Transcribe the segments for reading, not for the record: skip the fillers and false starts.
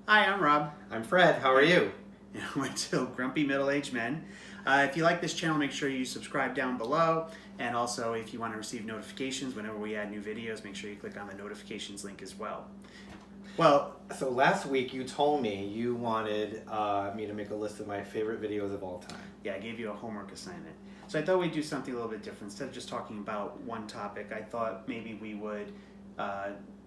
Hi, I'm Rob. I'm Fred. How are you? We're two grumpy middle-aged men. If you like this channel, make sure you subscribe down below. And also, if you want to receive notifications whenever we add new videos, make sure you click on the notifications link as well. Well, so last week you told me you wanted me to make a list of my favorite videos of all time. Yeah, I gave you a homework assignment. So I thought we'd do something a little bit different. Instead of just talking about one topic, I thought maybe we would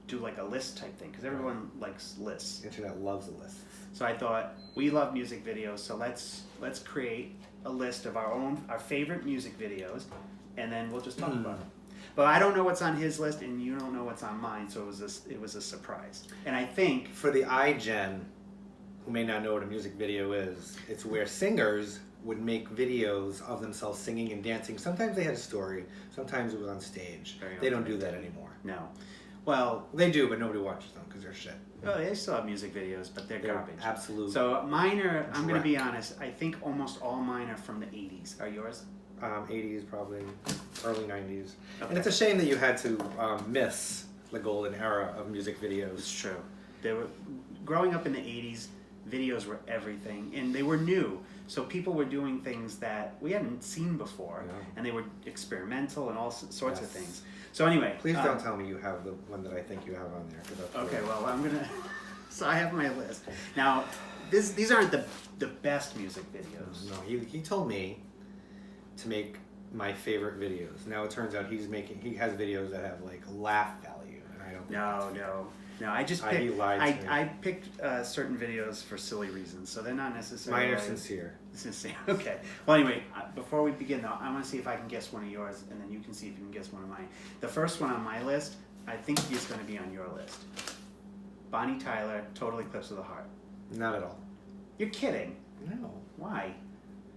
do like a list type thing, because everyone likes lists. The internet loves a list. So I thought, we love music videos, so let's create a list of our favorite music videos, and then we'll just talk about them. But I don't know what's on his list, and you don't know what's on mine, so it was a surprise. And I think for the iGen, who may not know what a music video is, it's where singers would make videos of themselves singing and dancing. Sometimes they had a story, sometimes it was on stage. They don't do that anymore. No. Well, they do, but nobody watches them because they're shit. Oh, they still have music videos, but they're garbage. Absolutely. So mine are, I'm going to be honest, I think almost all mine are from the 80s. Are yours? 80s, probably, early 90s. Okay. And it's a shame that you had to miss the golden era of music videos. It's true. Growing up in the 80s, videos were everything, and they were new. So people were doing things that we hadn't seen before, and they were experimental and all sorts of things. So anyway, please don't tell me you have the one that I think you have on there. Okay, well, I'm gonna. So I have my list now. These aren't the best music videos. No, he told me to make my favorite videos. Now it turns out he has videos that have like laugh value, and I don't. No. I just picked. I picked certain videos for silly reasons, so they're not necessarily. Mine are sincere. Sincere. Okay. Well, anyway, before we begin, though, I want to see if I can guess one of yours, and then you can see if you can guess one of mine. The first one on my list, I think is going to be on your list. Bonnie Tyler, Total Eclipse of the Heart. Not at all. You're kidding. No. Why?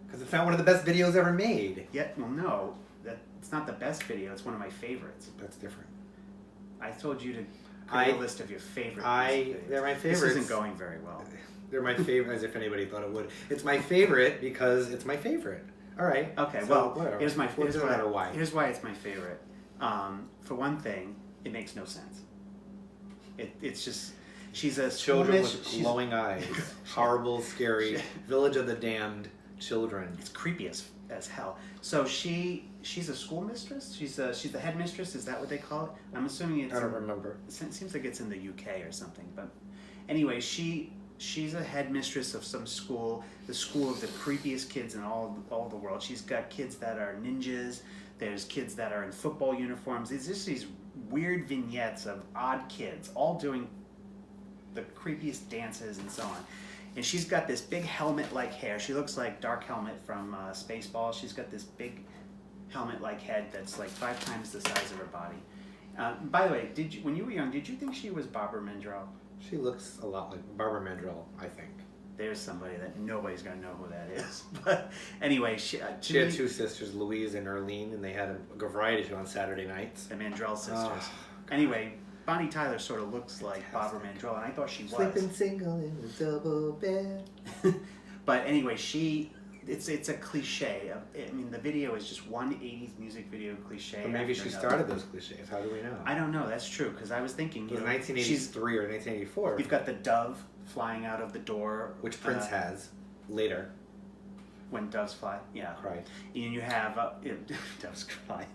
Because it's not one of the best videos ever made. Yeah. Well, no. It's not the best video. It's one of my favorites. That's different. I told you to create a list of your favorite music videos. They're my favorites. This isn't going very well. They're my favorite, as if anybody thought it would. It's my favorite because it's my favorite. All right. Okay. So, well, whatever. Here's why. Here's why it's my favorite. For one thing, it makes no sense. It's just she's a children with glowing eyes, horrible, scary, Village of the Damned children. It's creepy as hell. So she's a school mistress. She's the headmistress. Is that what they call it? I'm assuming it's. I don't remember. It seems like it's in the UK or something. But anyway, she's a headmistress of some school, the school of the creepiest kids in all the world. She's got kids that are ninjas. There's kids that are in football uniforms. It's just these weird vignettes of odd kids all doing the creepiest dances and so on. And she's got this big helmet-like hair. She looks like Dark Helmet from Spaceballs. She's got this big helmet-like head that's like 5 times the size of her body. By the way, when you were young, did you think she was Barbara Mandrell? She looks a lot like Barbara Mandrell, I think. There's somebody that nobody's going to know who that is. But anyway, she had 2 sisters, Louise and Erlene, and they had a variety show on Saturday nights. The Mandrell sisters. Anyway, Bonnie Tyler sort of looks like Barbara Mandrell, and I thought she was. Sleeping single in a double bed. But anyway, it's a cliche. I mean, the video is just one 80s music video cliche. But maybe she started those cliches. How do we know? I don't know. That's true, because I was thinking. It was 1983 or 1984. You've got the dove flying out of the door. Which Prince has later. When doves fly, yeah. Right. And you have doves fly.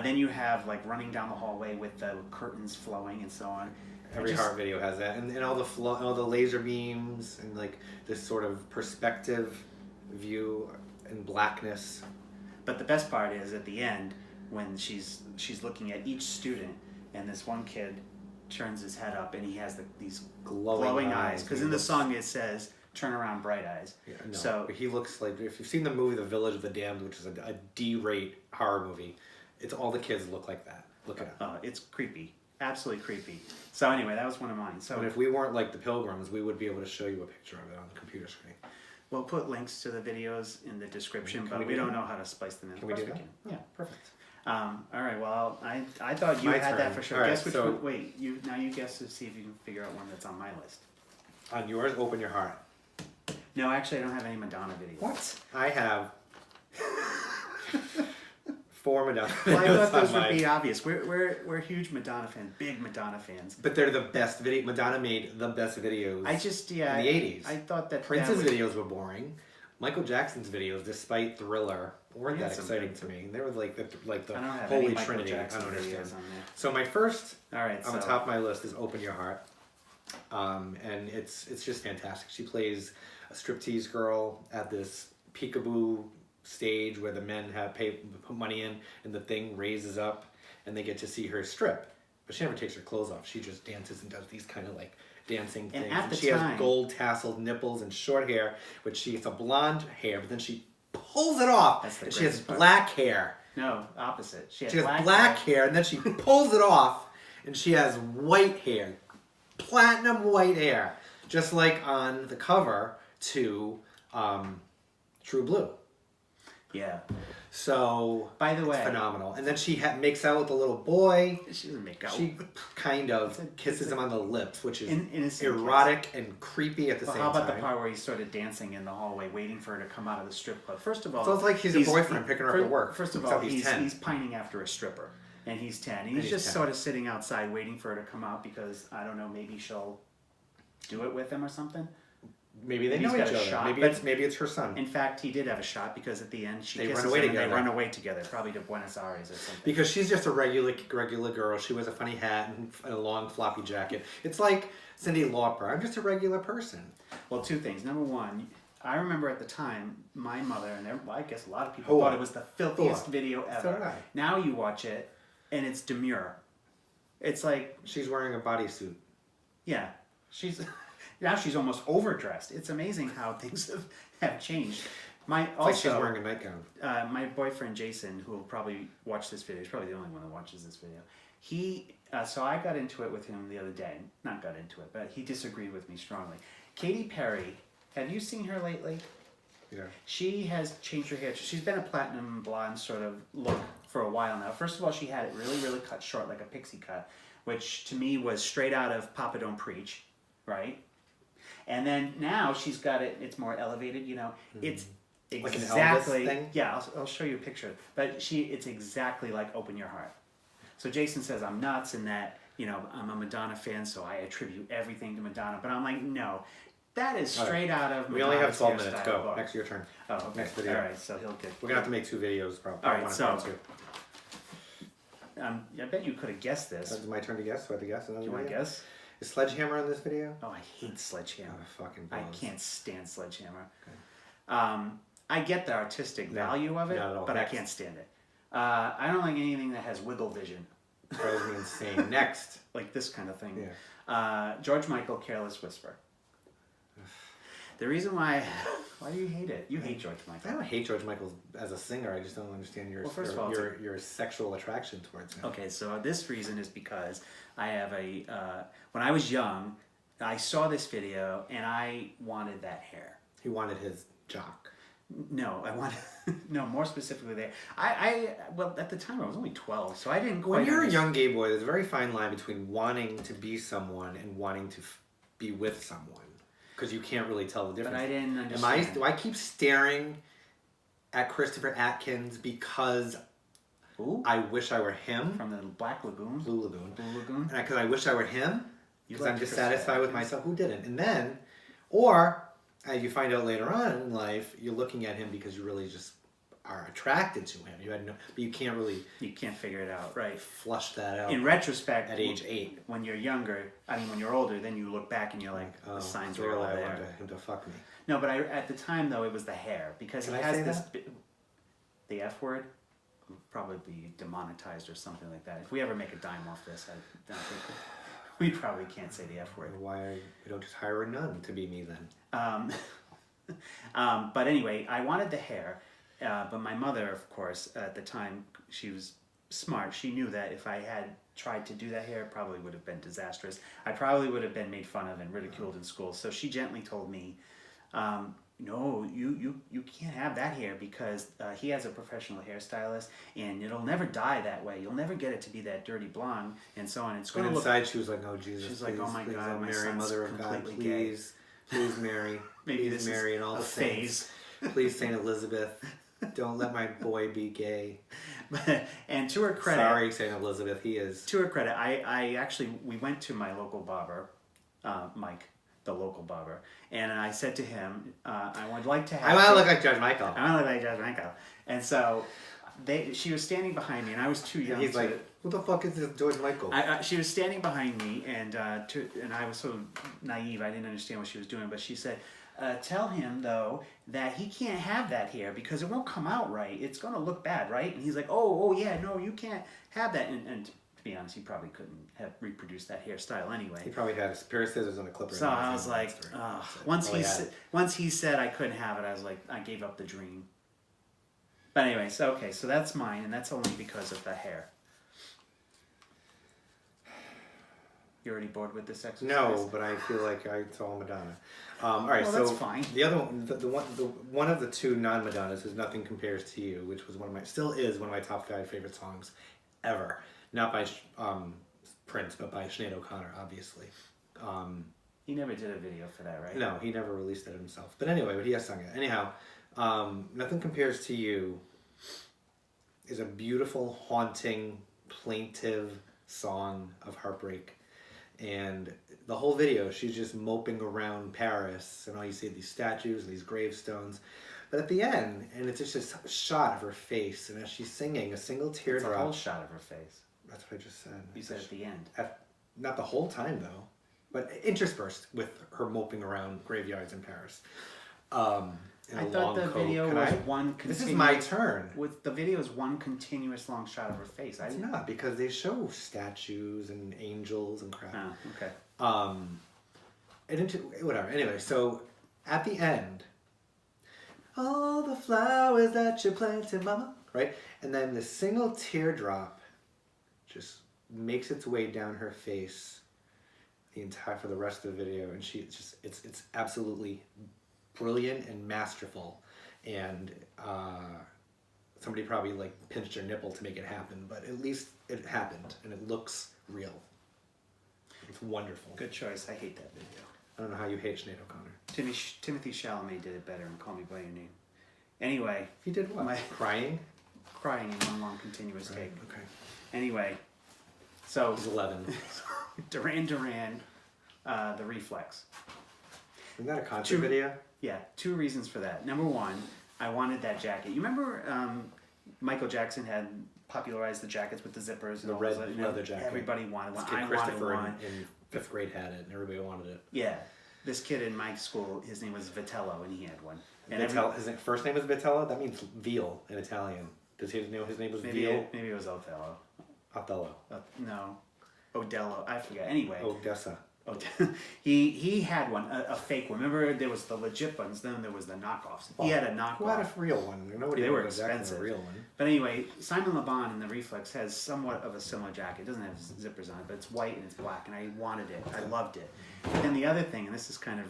Then you have like running down the hallway with the curtains flowing and so on. Every Heart video has that, and all the laser beams and like this sort of perspective view and blackness. But the best part is at the end when she's looking at each student, and this one kid turns his head up and he has these glowing eyes. Because in the song it says, "Turn around, bright eyes." Yeah, no, so he looks like, if you've seen the movie The Village of the Damned, which is a D-rate horror movie, it's all the kids look like that. Look it up. It's creepy. Absolutely creepy. So anyway, that was one of mine. So but if we weren't like the Pilgrims, we would be able to show you a picture of it on the computer screen. We'll put links to the videos in the description, but we don't know how to splice them in. Can we do that? Yeah, perfect. All right. Well, I thought you had that for sure. Right, guess which one? Wait, you guess to see if you can figure out one that's on my list. On yours, Open Your Heart. No, actually, I don't have any Madonna videos. What? I have 4 Madonna videos. Well, I thought those would be obvious. We're huge Madonna fans, big Madonna fans. But they're the best video. Madonna made the best videos. In the 80s. I thought that Prince's videos were boring. Michael Jackson's videos, despite Thriller, weren't that exciting to me. They were like the holy trinity. I don't understand. So my first, on the top of my list is "Open Your Heart," and it's just fantastic. She plays a striptease girl at this peekaboo stage where the men put money in, and the thing raises up, and they get to see her strip. But she never takes her clothes off. She just dances and does these kind of like dancing things. And she has gold tasseled nipples and short hair, which it's a blonde hair, but then she pulls it off. And she has black hair. No, opposite. She has black hair, and then she pulls it off, and she has white hair, platinum white hair, just like on the cover to True Blue. Yeah. So, by the way, it's phenomenal. And then she makes out with a little boy. She doesn't make out. She kind of kisses him on the lips, which is erotic and creepy at the same time. How about the part where he's sort of dancing in the hallway, waiting for her to come out of the strip club? First of all, so it's like he's a boyfriend picking her up at work. First of all, he's pining after a stripper, and he's 10. And he's just 10. Sort of sitting outside waiting for her to come out because I don't know, maybe she'll do it with him or something. Maybe they know each other. Maybe it's her son. In fact, he did have a shot because at the end she kisses him and they run away together, probably to Buenos Aires or something. Because she's just a regular girl. She wears a funny hat and a long floppy jacket. It's like Cyndi Lauper. I'm just a regular person. Well, two things. Number one, I remember at the time my mother and I guess a lot of people thought it was the filthiest video ever. So did I. Now you watch it and it's demure. It's like she's wearing a bodysuit. Yeah, now she's almost overdressed. It's amazing how things have changed. Like she's wearing a nightgown. My boyfriend Jason, who will probably watch this video, he's probably the only one that watches this video. So I got into it with him the other day. Not got into it, but he disagreed with me strongly. Katy Perry, have you seen her lately? Yeah. She has changed her hair. She's been a platinum blonde sort of look for a while now. First of all, she had it really, really cut short, like a pixie cut, which to me was straight out of Papa Don't Preach, right? And then now she's got it, it's more elevated, it's exactly, like an Elvis thing? Yeah, I'll show you a picture. But it's exactly like Open Your Heart. So Jason says I'm nuts in that, I'm a Madonna fan, so I attribute everything to Madonna. But I'm like, no, that is straight out of Madonna's. We only have 12 minutes, go. Book. Next, your turn. Oh, okay. Next video. All right, so he'll get... We're going to have to make 2 videos, probably. All right, so... I bet you could have guessed this. It's my turn to guess, so I have to guess another video? Do you want to guess? Is Sledgehammer in this video? Oh, I hate Sledgehammer. Fucking balls. I can't stand Sledgehammer. Okay. I get the artistic value of it, but I can't stand it. I don't like anything that has wiggle vision. Drives me insane. Next. Like this kind of thing. Yeah. George Michael, Careless Whisper. The reason why do you hate it? You hate George Michael. I don't hate George Michael as a singer. I just don't understand your sexual attraction towards him. Okay, so this reason is because I have when I was young, I saw this video and I wanted that hair. He wanted his jock. No, I wanted more specifically there. Well, at the time I was only 12, so I didn't quite. When you're a young gay boy, there's a very fine line between wanting to be someone and wanting to be with someone. Because you can't really tell the difference. But I didn't understand. Do I keep staring at Christopher Atkins because I wish I were him? From the Black Lagoon? Blue Lagoon. Blue Lagoon? Because I wish I were him? Because I'm dissatisfied with myself. Who didn't? And then, or as you find out later on in life, you're looking at him because you really just are attracted to him. But you can't really... You can't figure it out, right? Flush that out. In retrospect... At age 8. When you're younger, when you're older, then you look back and you're like, the signs were all there. I wanted him to fuck me. No, but at the time, though, it was the hair. Because he has this... The F word would probably be demonetized or something like that. If we ever make a dime off this, I don't think... We probably can't say the F word. Why we don't just hire a nun to be me then? But anyway, I wanted the hair... but my mother, of course, at the time, she was smart. She knew that if I had tried to do that hair, it probably would have been disastrous. I probably would have been made fun of and ridiculed in school. So she gently told me, no, you can't have that hair because he has a professional hairstylist and it'll never dye that way. You'll never get it to be that dirty blonde and so on. It's going to look... inside she was like, oh, Jesus, she's like, oh my God, my Mary, son's Mother of God, completely gay. Please, Mary. Maybe please, this Mary, is and all a the phase. Please, Saint Elizabeth. Don't let my boy be gay. And to her credit... Sorry, St. Elizabeth, he is. To her credit, I actually... We went to my local barber, Mike, the local barber, and I said to him, I would like to have... I want to look like Judge Michael. I want to look like Judge Michael. And so... she was standing behind me, and I was too young. He's like, "Who the fuck is this George Michael?" She was standing behind me, and I was so naive, I didn't understand what she was doing. But she said, "Tell him though that he can't have that hair because it won't come out right. It's gonna look bad, right?" And he's like, "Oh yeah, no, you can't have that." And to be honest, he probably couldn't have reproduced that hairstyle anyway. He probably had a pair of scissors and a clipper. So I was like, once he said I couldn't have it, I was like, I gave up the dream. But anyway, so that's mine, and that's only because of the hair. You already bored with this exercise? No, but I feel like I saw Madonna. All right, well, so that's fine. The other one, the one of the two non-Madonnas is "Nothing Compares to You," which was still is one of my top 5 favorite songs ever. Not by Prince, but by Sinead O'Connor, obviously. He never did a video for that, right? No, he never released it himself. But anyway, but he has sung it. Anyhow, "Nothing Compares to You" is a beautiful, haunting, plaintive song of heartbreak. And the whole video, she's just moping around Paris, and all you see are these statues and these gravestones. But at the end, and it's just a shot of her face, and as she's singing, a single teardrop. It's a whole shot of her face. That's what I just said. You said at the end. Not the whole time, though, but interspersed with her moping around graveyards in Paris. I thought the video was one continuous... This is my turn. The video is one continuous long shot of her face. It's not, because they show statues and angels and crap. Oh, okay. Whatever. Anyway, so at the end, all the flowers that you planted, mama, right? And then the single teardrop just makes its way down her face for the rest of the video, and it's absolutely brilliant and masterful, and somebody probably like pinched her nipple to make it happen, but at least it happened, and it looks real. It's wonderful. Good choice. I hate that video. I don't know how you hate Sinead O'Connor. Timothy Chalamet did it better in Call Me By Your Name. Anyway. He did what? Crying? Crying in one long continuous take. Okay. Anyway. So. He's 11. Duran, the Reflex. Isn't that a concert video? Yeah, 2 reasons for that. Number 1, I wanted that jacket. You remember Michael Jackson had popularized the jackets with the zippers and the all red those, leather jacket. Everybody wanted one. I wanted one. In 5th grade had it, and everybody wanted it. Yeah, this kid in my school, his name was Vitello, and he had one. And his first name was Vitello. That means veal in Italian. Does he know his name was veal? Maybe it was Othello. Othello. No, Odello. I forget. Anyway. Odessa. He had one, a fake one. Remember, there was the legit ones, then there was the knockoffs. He had a knockoff. Who had a real one? They were expensive. A real one. But anyway, Simon Le Bon in the Reflex has somewhat of a similar jacket. It doesn't have zippers on it, but it's white and it's black, and I wanted it. I loved it. And the other thing, and this is kind of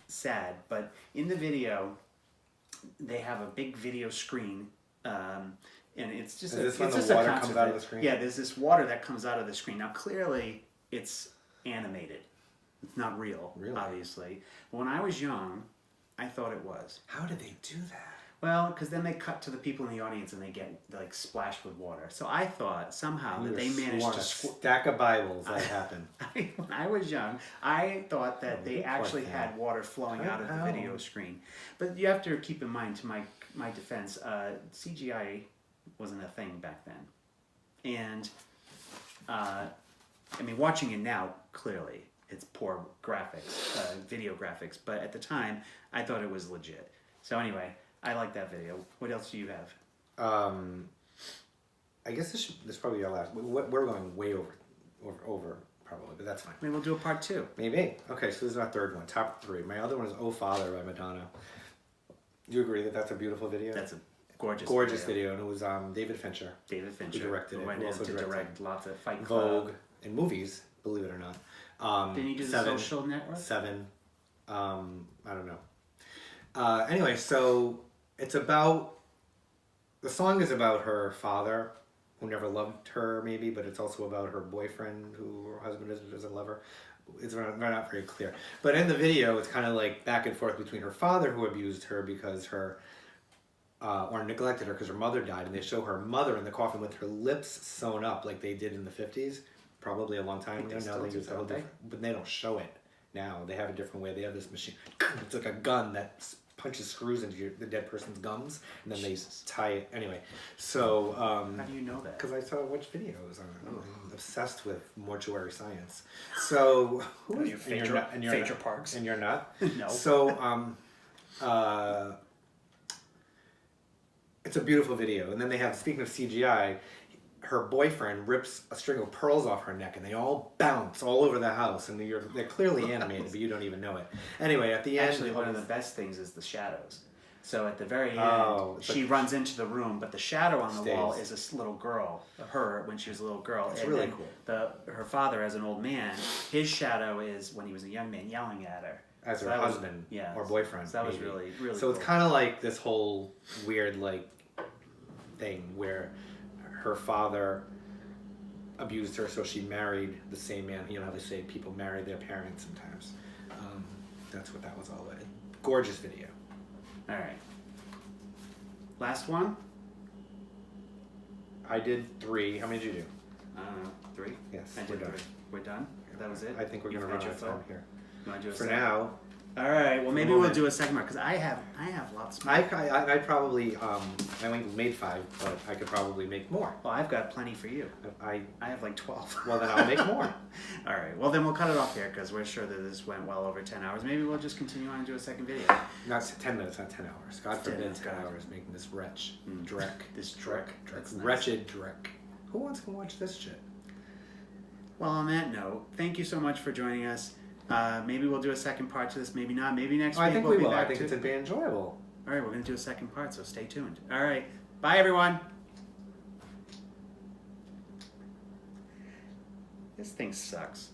sad, but in the video, they have a big video screen, and it's just is this when the water comes out of the screen? Yeah, there's this water that comes out of the screen. Now, clearly, it's animated. It's not real, obviously. But when I was young, I thought it was. How did they do that? Well, because then they cut to the people in the audience and they get like splashed with water. So I thought somehow that they managed to stack of Bibles that happened. When I was young, I thought that they actually had water flowing out of the video screen. But you have to keep in mind, to my defense, CGI wasn't a thing back then, and I mean, watching it now, clearly it's poor graphics, video graphics. But at the time, I thought it was legit. So anyway. I like that video. What else do you have? I guess this is probably our last. We're going way over probably, but that's fine. Maybe we'll do a part 2. Maybe. Okay, so this is our third one, top 3. My other one is "Oh Father" by Madonna. Do you agree that that's a beautiful video? That's a gorgeous video, and it was David Fincher. David Fincher who directed it. Went in to direct lots of Fight Club, Vogue, and movies. Believe it or not. Didn't he do the Social Network? 7. I don't know. Anyway, so. It's about, the song is about her father, who never loved her, maybe, but it's also about her boyfriend, who her husband doesn't love her. It's not very clear. But in the video, it's kind of like back and forth between her father, who abused her because her or neglected her because her mother died, and they show her mother in the coffin with her lips sewn up like they did in the 50s, probably a long time ago. Now they use a whole different, but they don't show it now. They have a different way. They have this machine. It's like a gun that punches screws into the dead person's gums, and then they tie it. Anyway, so... how do you know that? Because I saw which videos on it. I'm obsessed with mortuary science. So... Who are you? Phaedra Parks. And you're not? No. So, it's a beautiful video. And then they have, speaking of CGI, her boyfriend rips a string of pearls off her neck, and they all bounce all over the house, and they're clearly animated, but you don't even know it. Anyway, at the end... Actually, one of the best things is the shadows. So at the very end, she runs into the room, but the shadow on the wall is a little girl, her when she was a little girl. It's really cool. Her father, as an old man, his shadow is when he was a young man yelling at her. As her husband or boyfriend. So that was really, really So cool. it's kind of like this whole weird, like, thing where her father abused her, so she married the same man. You know how they say people marry their parents sometimes. That's what that was all about. Gorgeous video. All right. Last one? I did 3. How many did you do? I don't know. 3? Yes, I did 3. We're done? That was it? I think we're going to run out of time here. You want to do For now. All right. Well, maybe we'll do a second part because I have lots more. I probably I only made 5, but I could probably make more. Well, I've got plenty for you. I have like 12. Well, then I'll make more. All right. Well, then we'll cut it off here because we're sure that this went well over 10 hours. Maybe we'll just continue on and do a second video. Not 10 minutes, not 10 hours. God forbid 10 hours making this Drek. This Drek. Wretched Drek. Who wants to watch this shit? Well, on that note, thank you so much for joining us. Maybe we'll do a second part to this. Maybe not. Maybe next week. I think we will. I think it's be enjoyable. All right, we're going to do a second part, so stay tuned. All right. Bye, everyone. This thing sucks.